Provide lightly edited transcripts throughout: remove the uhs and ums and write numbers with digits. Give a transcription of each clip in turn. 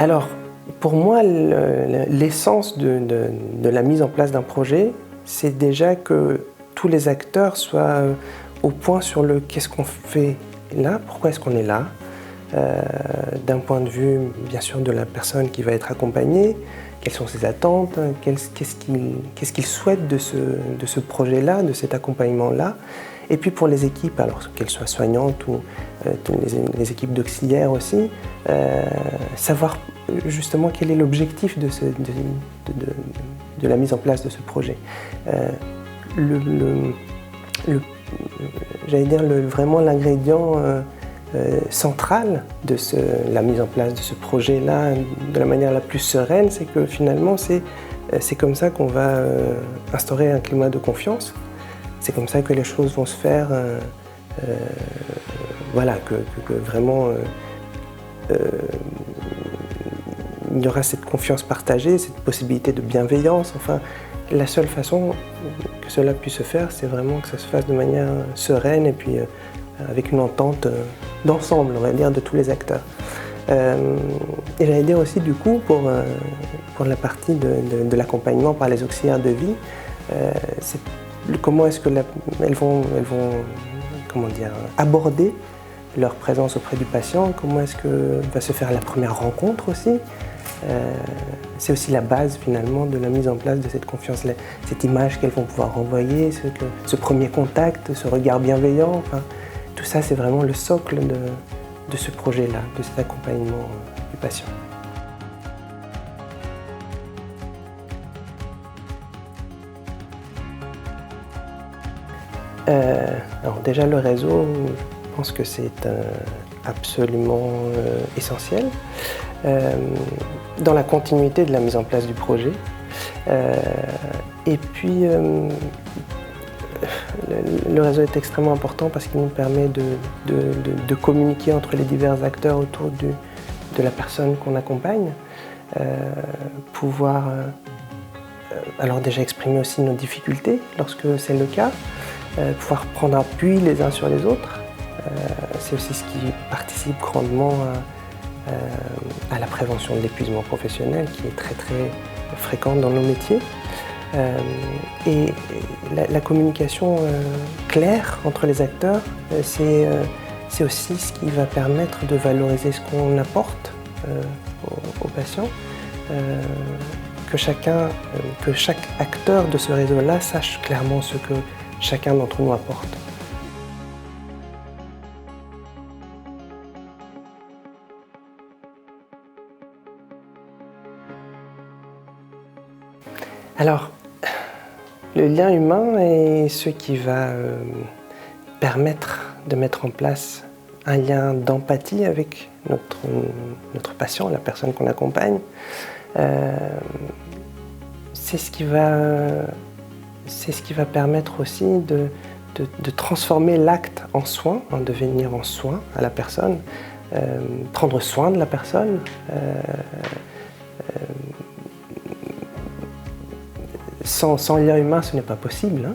Alors, pour moi, l'essence de la mise en place d'un projet, c'est déjà que tous les acteurs soient au point sur le qu'est-ce qu'on fait là, pourquoi est-ce qu'on est là, d'un point de vue, bien sûr, de la personne qui va être accompagnée, quelles sont ses attentes, qu'est-ce qu'il souhaite de ce projet-là, de cet accompagnement-là. Et puis pour les équipes, alors qu'elles soient soignantes ou les équipes d'auxiliaires aussi, savoir justement quel est l'objectif de la mise en place de ce projet. J'allais dire vraiment l'ingrédient central de la mise en place de ce projet-là, de la manière la plus sereine, c'est que finalement c'est comme ça qu'on va instaurer un climat de confiance. C'est comme ça que les choses vont se faire, voilà, que vraiment il y aura cette confiance partagée, cette possibilité de bienveillance. Enfin, la seule façon que cela puisse se faire, c'est vraiment que ça se fasse de manière sereine et puis avec une entente d'ensemble, on va dire, de tous les acteurs. Et j'allais dire aussi, du coup, pour la partie de l'accompagnement par les auxiliaires de vie, c'est comment est-ce qu'elles vont comment dire, aborder leur présence auprès du patient, comment est-ce que va se faire la première rencontre aussi. C'est aussi la base finalement de la mise en place de cette confiance, cette image qu'elles vont pouvoir renvoyer, ce premier contact, ce regard bienveillant, enfin, tout ça c'est vraiment le socle de ce projet-là, de cet accompagnement du patient. Alors déjà le réseau, je pense que c'est absolument essentiel dans la continuité de la mise en place du projet. Et puis le réseau est extrêmement important parce qu'il nous permet de communiquer entre les divers acteurs autour de la personne qu'on accompagne, pouvoir alors déjà exprimer aussi nos difficultés lorsque c'est le cas, pouvoir prendre appui les uns sur les autres. C'est aussi ce qui participe grandement à la prévention de l'épuisement professionnel qui est très très fréquente dans nos métiers. Et la communication claire entre les acteurs, c'est aussi ce qui va permettre de valoriser ce qu'on apporte aux patients, que chaque acteur de ce réseau-là sache clairement ce que chacun d'entre nous apporte. Alors, le lien humain est ce qui va permettre de mettre en place un lien d'empathie avec notre patient, la personne qu'on accompagne. C'est ce qui va permettre aussi de transformer l'acte en soin, en devenir en soin à la personne, prendre soin de la personne. Sans lien humain, ce n'est pas possible.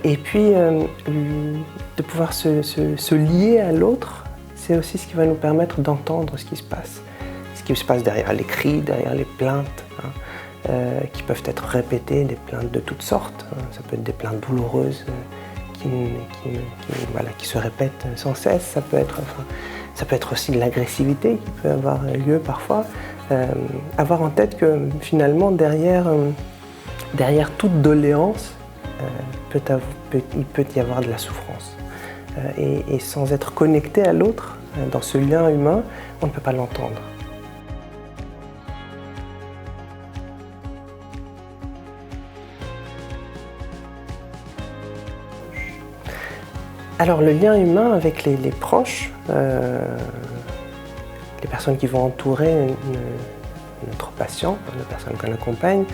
Et puis, de pouvoir se lier à l'autre, c'est aussi ce qui va nous permettre d'entendre ce qui se passe derrière les cris, derrière les plaintes, qui peuvent être répétées, des plaintes de toutes sortes. Ça peut être des plaintes douloureuses qui se répètent sans cesse. Ça peut être aussi de l'agressivité qui peut avoir lieu parfois. Avoir en tête que finalement, derrière toute doléance, il peut y avoir de la souffrance. Et sans être connecté à l'autre, dans ce lien humain, on ne peut pas l'entendre. Alors le lien humain avec les proches, les personnes qui vont entourer notre patient, la personne qu'on accompagne,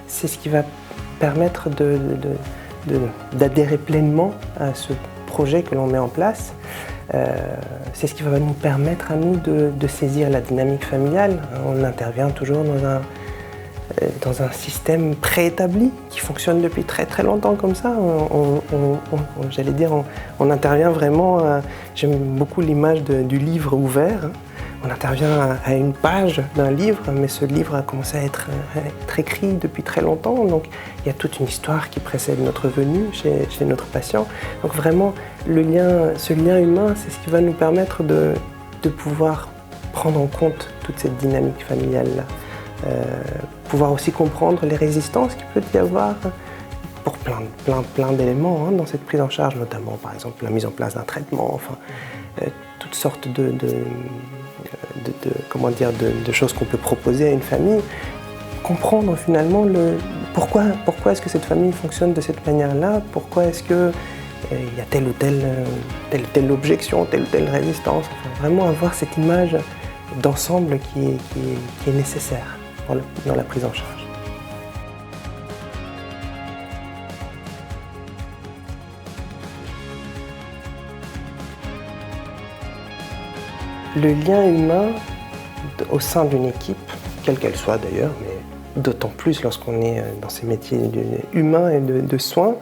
c'est ce qui va permettre d'adhérer pleinement à ce projet que l'on met en place. C'est ce qui va nous permettre à nous de saisir la dynamique familiale. On intervient toujours dans un système préétabli qui fonctionne depuis très très longtemps comme ça. J'allais dire, on intervient vraiment, j'aime beaucoup l'image du livre ouvert. on intervient à une page d'un livre, mais ce livre a commencé à être écrit depuis très longtemps, donc il y a toute une histoire qui précède notre venue chez notre patient. Donc vraiment, ce lien humain, c'est ce qui va nous permettre de pouvoir prendre en compte toute cette dynamique familiale-là. Pouvoir aussi comprendre les résistances qu'il peut y avoir pour plein d'éléments dans cette prise en charge, notamment par exemple la mise en place d'un traitement, enfin toutes sortes de choses qu'on peut proposer à une famille. Comprendre finalement pourquoi est-ce que cette famille fonctionne de cette manière-là, pourquoi est-ce que il y a telle ou telle objection, telle ou telle résistance. Enfin, vraiment avoir cette image d'ensemble qui est nécessaire dans la prise en charge. Le lien humain au sein d'une équipe, quelle qu'elle soit d'ailleurs, mais d'autant plus lorsqu'on est dans ces métiers humains et de soins,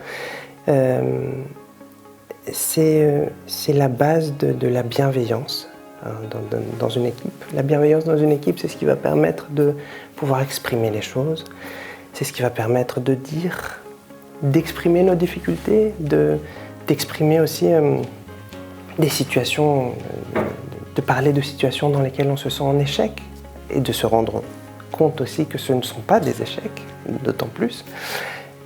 c'est la base de la bienveillance dans une équipe. La bienveillance dans une équipe, c'est ce qui va permettre de pouvoir exprimer les choses, c'est ce qui va permettre de dire, d'exprimer nos difficultés, d'exprimer aussi des situations, de parler de situations dans lesquelles on se sent en échec et de se rendre compte aussi que ce ne sont pas des échecs, d'autant plus.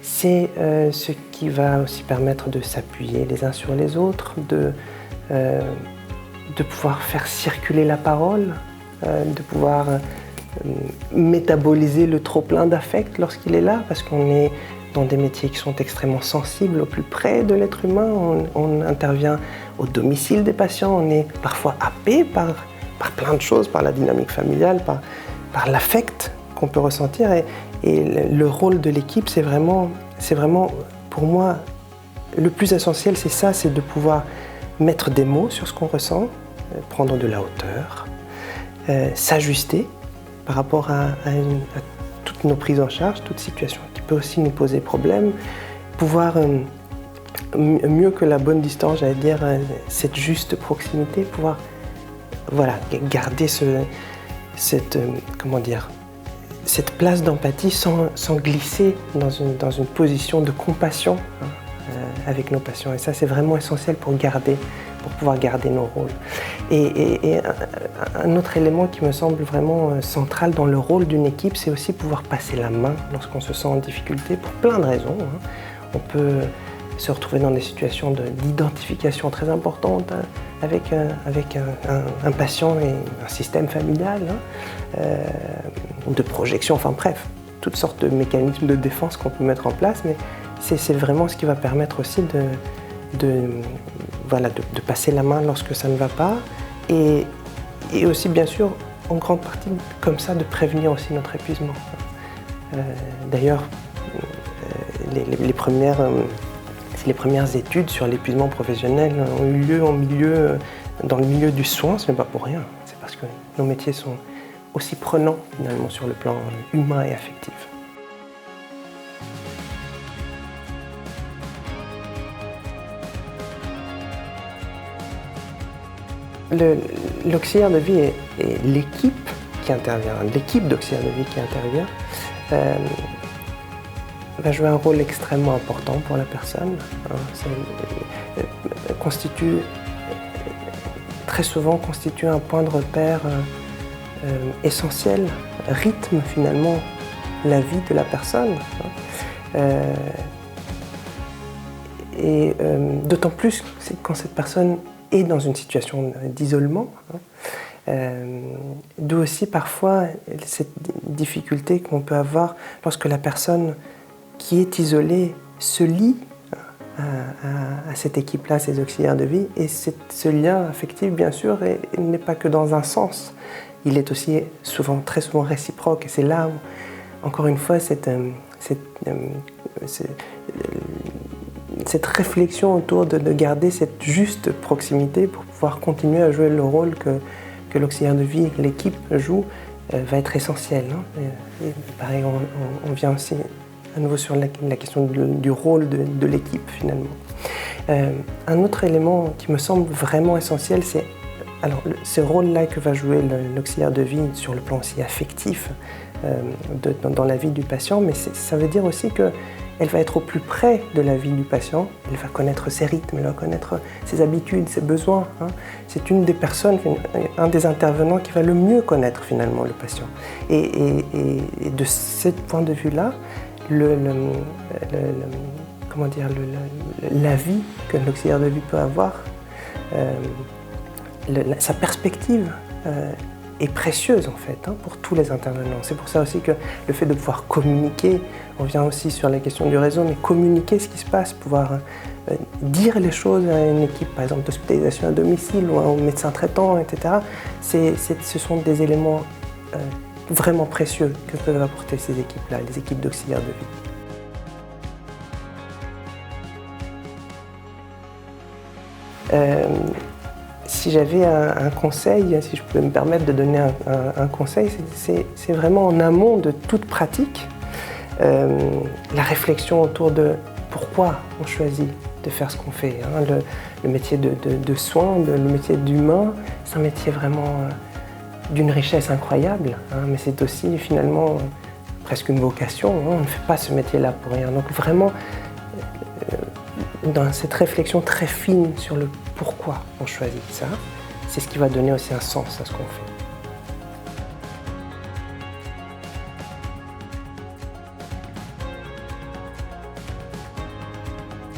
C'est ce qui va aussi permettre de s'appuyer les uns sur les autres, de pouvoir faire circuler la parole, de pouvoir métaboliser le trop-plein d'affect lorsqu'il est là, parce qu'on est dans des métiers qui sont extrêmement sensibles au plus près de l'être humain. On intervient au domicile des patients, on est parfois happé par plein de choses, par la dynamique familiale, par l'affect qu'on peut ressentir. Et le rôle de l'équipe, c'est vraiment, pour moi, le plus essentiel, c'est ça, c'est de pouvoir mettre des mots sur ce qu'on ressent, prendre de la hauteur, s'ajuster par rapport à toutes nos prises en charge, toute situation qui peut aussi nous poser problème, pouvoir, mieux que la bonne distance, j'allais dire, cette juste proximité, pouvoir garder cette place d'empathie sans glisser dans une position de compassion avec nos patients. Et ça, c'est vraiment essentiel pour pouvoir garder nos rôles. Et un autre élément qui me semble vraiment central dans le rôle d'une équipe, c'est aussi pouvoir passer la main lorsqu'on se sent en difficulté pour plein de raisons. On peut se retrouver dans des situations d'identification très importantes avec un patient et un système familial, de projection, enfin bref, toutes sortes de mécanismes de défense qu'on peut mettre en place, mais c'est vraiment ce qui va permettre aussi de passer la main lorsque ça ne va pas, et aussi bien sûr en grande partie comme ça de prévenir aussi notre épuisement. D'ailleurs, les premières études sur l'épuisement professionnel ont eu lieu dans le milieu du soin, ce n'est pas pour rien, c'est parce que nos métiers sont aussi prenants finalement sur le plan humain et affectif. L'auxiliaire de vie et l'équipe qui intervient, l'équipe d'auxiliaire de vie qui intervient, va jouer un rôle extrêmement important pour la personne. Très souvent constitue un point de repère essentiel, rythme finalement la vie de la personne. D'autant plus quand cette personne est dans une situation d'isolement, d'où aussi parfois cette difficulté qu'on peut avoir lorsque la personne qui est isolée se lie à cette équipe-là, ces auxiliaires de vie, et ce lien affectif, bien sûr, il n'est pas que dans un sens, il est aussi très souvent réciproque, et c'est là où, encore une fois, cette réflexion autour de garder cette juste proximité pour pouvoir continuer à jouer le rôle que l'auxiliaire de vie et que l'équipe joue va être essentielle. Et pareil, on vient aussi à nouveau sur la question du rôle de l'équipe finalement. Un autre élément qui me semble vraiment essentiel, c'est Alors, ce rôle-là que va jouer l'auxiliaire de vie sur le plan aussi affectif dans la vie du patient, mais ça veut dire aussi qu'elle va être au plus près de la vie du patient, elle va connaître ses rythmes, elle va connaître ses habitudes, ses besoins. Hein. C'est une des personnes, un des intervenants qui va le mieux connaître finalement le patient. Et de ce point de vue-là, la vie que l'auxiliaire de vie peut avoir, sa perspective est précieuse en fait pour tous les intervenants. C'est pour ça aussi que le fait de pouvoir communiquer, on vient aussi sur la question du réseau, mais communiquer ce qui se passe, pouvoir dire les choses à une équipe par exemple d'hospitalisation à domicile ou au médecin traitant, etc. Ce sont des éléments vraiment précieux que peuvent apporter ces équipes-là, les équipes d'auxiliaires de vie. Si j'avais un conseil, si je pouvais me permettre de donner un conseil, c'est vraiment en amont de toute pratique, la réflexion autour de pourquoi on choisit de faire ce qu'on fait. Hein. Le métier de soins, le métier d'humain, c'est un métier vraiment d'une richesse incroyable, hein, mais c'est aussi finalement presque une vocation. Hein. On ne fait pas ce métier-là pour rien. Donc vraiment, dans cette réflexion très fine sur le pourquoi on choisit ça, c'est ce qui va donner aussi un sens à ce qu'on fait.